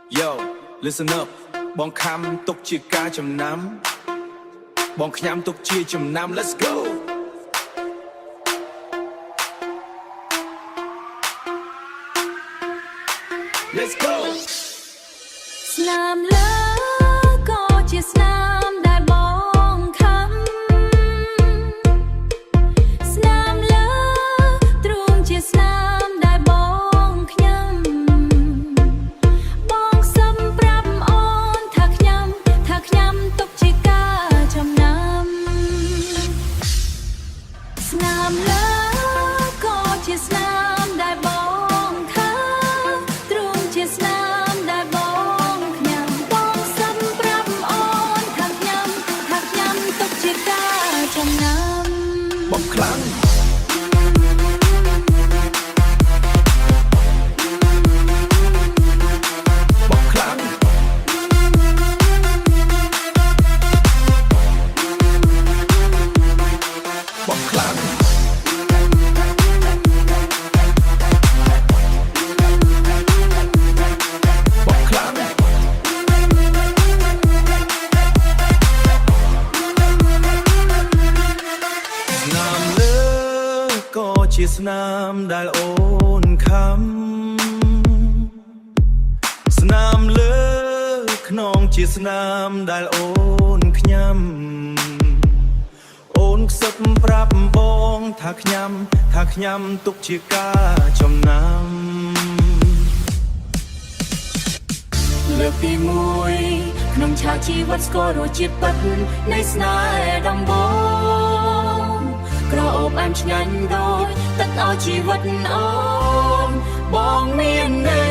Yo listen up បងខំទុកជាការចំណាំបងខ្ញាំទុកជាចំណាំ Let's go Let's go ស្នាមលើក៏ជាស្នាមដែលបងខំស្នាមលើទ្រូងជាស្នាមដែលបងខ្ញាំបងសឹមប្រាប់អូនថាខ្ញាំទុកជាការចំណាំស្នាមលើក៏ជាស្នាមដែលបងខំទ្រូងជាស្នាមដែលបងខ្ញាំបងសឹមប្រាប់អូនថាខ្ញាំទុកជាការចំណាំបងខ្លាំងបងខ្លាំងបងខ្លាំងបងខ្លាំងស្នាមលើក៏ជាស្នាមដែលអូនខំស្នាមលើខ្នងជាស្នាមដែលអូនខ្ញាំអូនខ្សឹបប្រាប់បងថាខ្ញាំទុកជាការចំណាំលើកទី1ក្នុងឆាកជីវិតស្គាល់រសជាតិពិតនៃស្នេហ៍ដំបូងក្រអូបអែមឆ្ងាញ់ដូចទឹកឲ្យជីវិតអូនបងមាននៅ